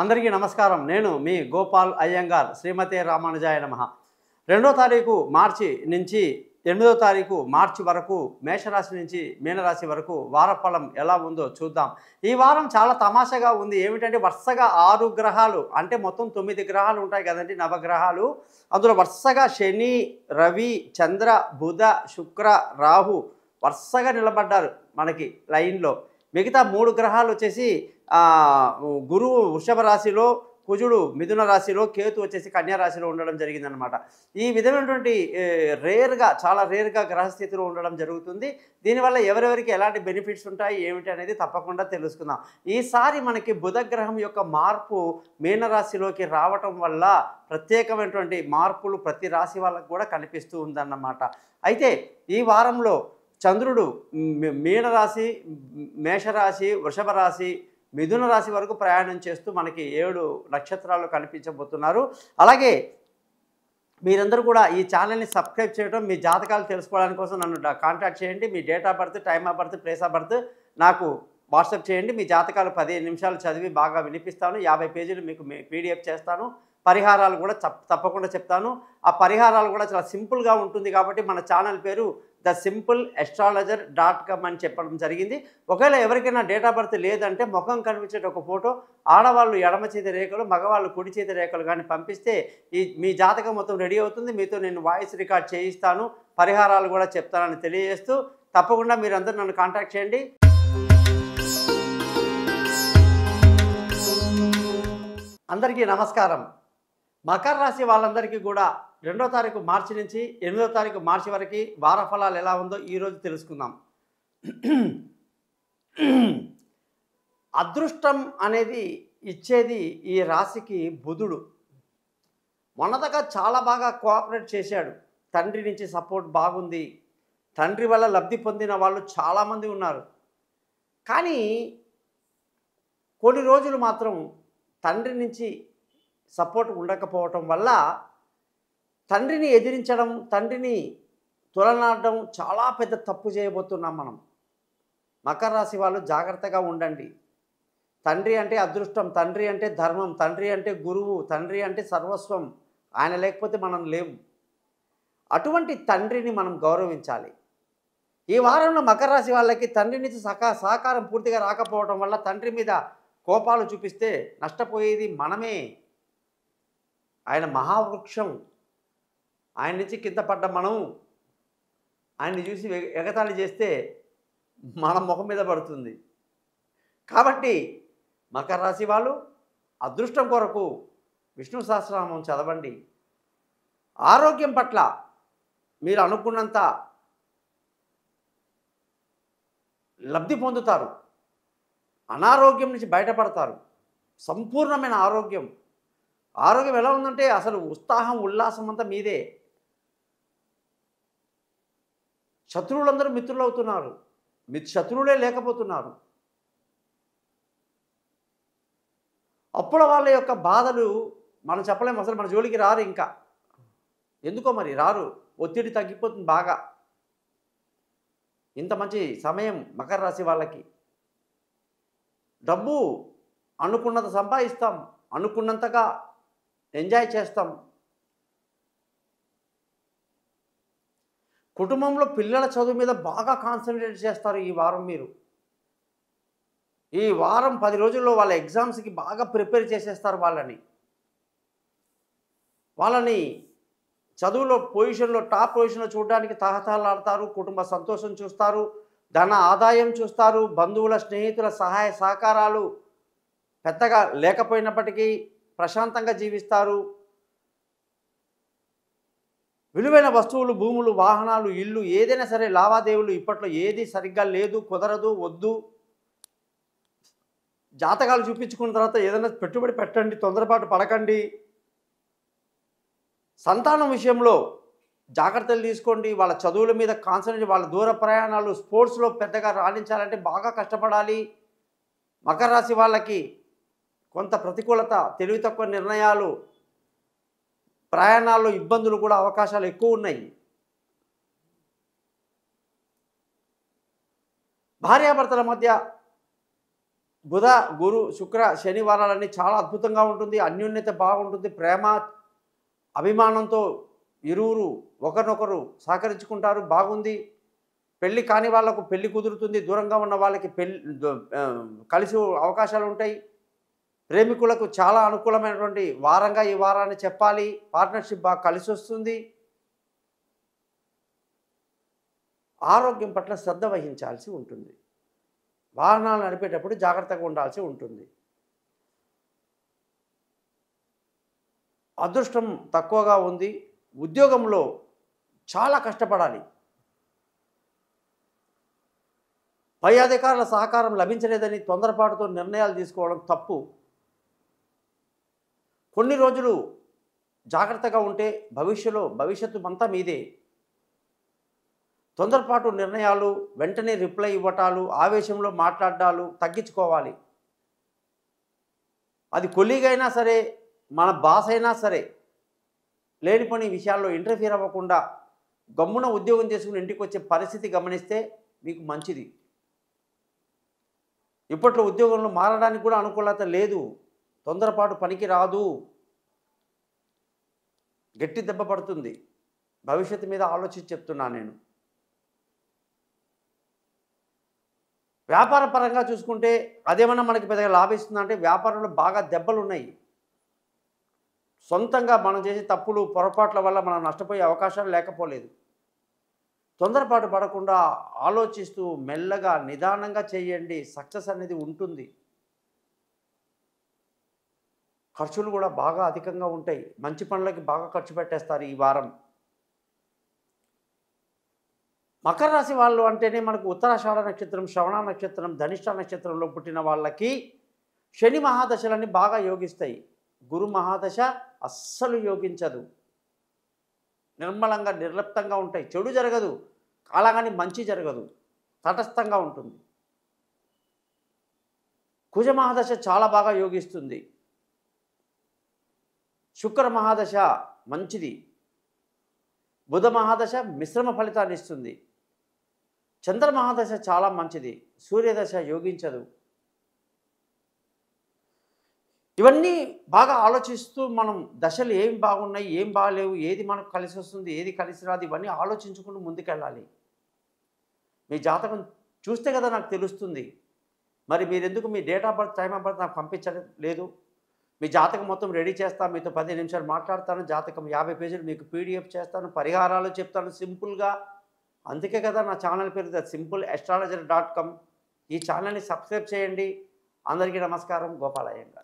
అందరికీ నమస్కారం. నేను మీ గోపాల్ అయ్యంగార్. శ్రీమతే రామానుజాయ నమః. 2వ తారీఖు మార్చి నుంచి 8వ తారీఖు మార్చి వరకు మేషరాశి నుంచి మీనరాశి వరకు వారఫలం ఎలా ఉందో చూద్దాం. ఈ వారం చాలా తమాషాగా ఉంది. ఏమిటంటే వరుసగా 6 గ్రహాలు, అంటే మొత్తం 9 గ్రహాలు ఉంటాయి కదండి, నవగ్రహాలు. అందులో వరుసగా శని, రవి, చంద్ర, బుధ, శుక్ర, రాహు వరుసగా నిలబడ్డారు మనకి లైన్లో. మిగతా 3 గ్రహాలు వచ్చేసి గురువు వృషభ రాశిలో, కుజుడు మిథున రాశిలో, కేతు వచ్చేసి కన్యా రాశిలో ఉండడం జరిగిందనమాట. ఈ విధమైనటువంటి చాలా రేర్గా గ్రహస్థితిలో ఉండడం జరుగుతుంది. దీనివల్ల ఎవరెవరికి ఎలాంటి బెనిఫిట్స్ ఉంటాయి ఏమిటి అనేది తప్పకుండా తెలుసుకుందాం. ఈసారి మనకి బుధగ్రహం యొక్క మార్పు మీనరాశిలోకి రావటం వల్ల ప్రత్యేకమైనటువంటి మార్పులు ప్రతి రాశి వాళ్ళకు కూడా కనిపిస్తూ ఉందన్నమాట. అయితే ఈ వారంలో చంద్రుడు మీనరాశి, మేషరాశి, వృషభ రాశి, మిథున రాశి వరకు ప్రయాణం చేస్తూ మనకి 7 నక్షత్రాలు కనిపించబోతున్నారు. అలాగే మీరందరూ కూడా ఈ ఛానల్ని సబ్స్క్రైబ్ చేయడం, మీ జాతకాలు తెలుసుకోవడానికి కోసం నన్ను కాంటాక్ట్ చేయండి. మీ date of birth, time of birth, place of birth నాకు వాట్సాప్ చేయండి. మీ జాతకాలు 15 నిమిషాలు చదివి బాగా వినిపిస్తాను. 50 పేజీలు మీకు పీడిఎఫ్ చేస్తాను. పరిహారాలు కూడా తప్పకుండా చెప్తాను. ఆ పరిహారాలు కూడా చాలా సింపుల్గా ఉంటుంది కాబట్టి మన ఛానల్ పేరు thesimple.astrologer.com అని చెప్పడం జరిగింది. ఒకవేళ ఎవరికైనా డేట్ ఆఫ్ బర్త్ లేదంటే ముఖం కనిపించేట ఒక ఫోటో, ఆడవాళ్ళు ఎడమ చేతి రేఖలు, మగవాళ్ళు కుడి చేతి రేఖలు కానీ పంపిస్తే మీ జాతకం మొత్తం రెడీ అవుతుంది. మీతో నేను వాయిస్ రికార్డ్ చేయిస్తాను, పరిహారాలు కూడా చెప్తానని తెలియజేస్తూ తప్పకుండా మీరందరూ నన్ను కాంటాక్ట్ చేయండి. అందరికీ నమస్కారం. మకర రాశి వాళ్ళందరికీ కూడా 2వ తారీఖు మార్చి నుంచి 8వ తారీఖు మార్చి వరకు వారఫలాలు ఎలా ఉందో ఈరోజు తెలుసుకుందాం. అదృష్టం అనేది ఇచ్చేది ఈ రాశికి బుధుడు. మొన్నదాకా చాలా బాగా కోఆపరేట్ చేశాడు. తండ్రి నుంచి సపోర్ట్ బాగుంది. తండ్రి వల్ల లబ్ధి పొందిన వాళ్ళు చాలామంది ఉన్నారు. కానీ కొన్ని రోజులు మాత్రం తండ్రి నుంచి సపోర్ట్ ఉండకపోవటం వల్ల తండ్రిని ఎదిరించడం, తండ్రిని తులనాడడం చాలా పెద్ద తప్పు చేయబోతున్నాం మనం. మకర రాశి వాళ్ళు జాగ్రత్తగా ఉండండి. తండ్రి అంటే అదృష్టం, తండ్రి అంటే ధర్మం, తండ్రి అంటే గురువు, తండ్రి అంటే సర్వస్వం. ఆయన లేకపోతే మనం లేము. అటువంటి తండ్రిని మనం గౌరవించాలి. ఈ వారంలో మకర రాశి వాళ్ళకి తండ్రి నుంచి సహకారం పూర్తిగా రాకపోవడం వల్ల తండ్రి మీద కోపాలు చూపిస్తే నష్టపోయేది మనమే. ఆయన మహావృక్షం. ఆయన నుంచి కింద పడ్డ మనం ఆయన్ని చూసి ఎగతాళి చేస్తే మన ముఖం మీద పడుతుంది. కాబట్టి మకర రాశి వాళ్ళు అదృష్టం కొరకు విష్ణు సహస్రనామం చదవండి. ఆరోగ్యం పట్ల మీరు అనుకున్నంత లబ్ధి పొందుతారు. అనారోగ్యం నుంచి బయటపడతారు. సంపూర్ణమైన ఆరోగ్యం ఎలా ఉందంటే అసలు ఉత్సాహం, ఉల్లాసం అంతా మీదే. శత్రువులందరూ మిత్రులు అవుతున్నారు. శత్రువులే లేకపోతున్నారు. అప్పుల వాళ్ళ యొక్క బాధలు మనం చెప్పలేము. అసలు మన జోలికి రారు. ఇంకా ఎందుకో మరి రారు. ఒత్తిడి తగ్గిపోతుంది బాగా. ఇంత మంచి సమయం మకర రాశి వాళ్ళకి. డబ్బు అనుకున్నంత సంపాదిస్తాం, అనుకున్నంతగా ఎంజాయ్ చేస్తాం. కుటుంబంలో పిల్లల చదువు మీద బాగా కాన్సన్ట్రేట్ చేస్తారు ఈ వారం మీరు. ఈ వారం 10 రోజుల్లో వాళ్ళ ఎగ్జామ్స్కి బాగా ప్రిపేర్ చేసేస్తారు. వాళ్ళని చదువులో టాప్ పొజిషన్లో చూడడానికి తహతహలాడతారు. కుటుంబ సంతోషం చూస్తారు, ధన ఆదాయం చూస్తారు, బంధువుల స్నేహితుల సహాయ సహకారాలు పెద్దగా లేకపోయినప్పటికీ ప్రశాంతంగా జీవిస్తారు. విలువైన వస్తువులు, భూములు, వాహనాలు, ఇల్లు ఏదైనా సరే లావాదేవీలు ఇప్పట్లో ఏది సరిగ్గా లేదు, కుదరదు, వద్దు. జాతకాలు చూపించుకున్న తర్వాత ఏదైనా పెట్టుబడి పెట్టండి, తొందరపాటు పడకండి. సంతానం విషయంలో జాగ్రత్తలు తీసుకోండి. వాళ్ళ చదువుల మీద కాన్సన్ట్రేట్, వాళ్ళ దూర ప్రయాణాలు, స్పోర్ట్స్లో పెద్దగా రాణించాలంటే బాగా కష్టపడాలి. మకర రాశి వాళ్ళకి కొంత ప్రతికూలత, తెలివి తక్కువ నిర్ణయాలు, ప్రయాణాల్లో ఇబ్బందులు కూడా అవకాశాలు ఎక్కువ ఉన్నాయి. భార్యాభర్తల మధ్య బుధ, గురు, శుక్ర, శనివారాలన్నీ చాలా అద్భుతంగా ఉంటుంది. అన్యోన్యత బాగుంటుంది. ప్రేమ, అభిమానంతో ఇరువురు ఒకరినొకరు సహకరించుకుంటారు. బాగుంది. పెళ్లి కాని వాళ్ళకు పెళ్లి కుదురుతుంది. దూరంగా ఉన్న వాళ్ళకి కలిసి అవకాశాలు ఉంటాయి. ప్రేమికులకు చాలా అనుకూలమైనటువంటి వారంగా ఈ వారాన్ని చెప్పాలి. పార్ట్నర్షిప్ బాగా కలిసి వస్తుంది. ఆరోగ్యం పట్ల శ్రద్ధ వహించాల్సి ఉంటుంది. వాహనాలు నడిపేటప్పుడు జాగ్రత్తగా ఉండాల్సి ఉంటుంది. అదృష్టం తక్కువగా ఉంది. ఉద్యోగంలో చాలా కష్టపడాలి. పై అధికారుల సహకారం లభించలేదని తొందరపాటుతో నిర్ణయాలు తీసుకోవడం తప్పు. కొన్ని రోజులు జాగ్రత్తగా ఉంటే భవిష్యత్తు అంతా మీదే. తొందరపాటు నిర్ణయాలు, వెంటనే రిప్లై ఇవ్వటాలు, ఆవేశంలో మాట్లాడాలు తగ్గించుకోవాలి. అది కొలీగ్ అయినా సరే, మన బాస్ అయినా సరే, లేనిపోని విషయాల్లో ఇంటర్ఫీర్ అవ్వకుండా గమ్మున ఉద్యోగం చేసుకుని ఇంటికి వచ్చే పరిస్థితి గమనిస్తే మీకు మంచిది. ఇప్పట్లో ఉద్యోగంలో మారడానికి కూడా అనుకూలత లేదు. తొందరపాటు పనికి రాదు. గట్టి దెబ్బ పడుతుంది. భవిష్యత్తు మీద ఆలోచించి చెప్తున్నాను నేను. వ్యాపార పరంగా చూసుకుంటే అదేమన్నా మనకి పెద్దగా లాభిస్తుందంటే వ్యాపారంలో బాగా దెబ్బలు ఉన్నాయి. సొంతంగా మనం చేసే తప్పులు పొరపాట్ల వల్ల మనం నష్టపోయే అవకాశాలు లేకపోలేదు. తొందరపాటు పడకుండా ఆలోచిస్తూ మెల్లగా నిదానంగా చేయండి. సక్సెస్ అనేది ఉంటుంది. ఖర్చులు కూడా బాగా అధికంగా ఉంటాయి. మంచి పనులకి బాగా ఖర్చు పెట్టేస్తారు ఈ వారం. మకర రాశి వాళ్ళు అంటేనే మనకు ఉత్తరాషాఢ నక్షత్రం, శ్రవణ నక్షత్రం, ధనిష్ట నక్షత్రంలో పుట్టిన వాళ్ళకి శని మహాదశలన్నీ బాగా యోగిస్తాయి. గురు మహాదశ అస్సలు యోగించదు. నిర్మలంగా నిర్లిప్తంగా ఉంటాయి. చెడు జరగదు, అలాగని మంచి జరగదు, తటస్థంగా ఉంటుంది. కుజ మహాదశ చాలా బాగా యోగిస్తుంది. శుక్ర మహాదశ మంచిది. బుధ మహాదశ మిశ్రమ ఫలితాన్ని ఇస్తుంది. చంద్ర మహాదశ చాలా మంచిది. సూర్యదశ యోగించదు. ఇవన్నీ బాగా ఆలోచిస్తూ మనం దశలు ఏం బాగున్నాయి, ఏం బాగలేవు, ఏది మనకు కలిసి వస్తుంది, ఏది కలిసి రాదు, ఇవన్నీ ఆలోచించుకుంటూ ముందుకెళ్ళాలి. మీ జాతకం చూస్తే కదా నాకు తెలుస్తుంది. మరి మీరెందుకు మీ date of birth, time of birth నాకు పంపించలేదు? మీ జాతకం మొత్తం రెడీ చేస్తాను, మీతో 15 నిమిషాలు మాట్లాడతాను, జాతకం 50 పేజీలు మీకు పీడిఎఫ్ చేస్తాను, పరిహారాలు చెప్తాను సింపుల్గా. అందుకే కదా నా ఛానల్ పేరు simpleastrologer.com. ఈ ఛానల్ని సబ్స్క్రైబ్ చేయండి. అందరికీ నమస్కారం. గోపాల్ అయ్యంగార్.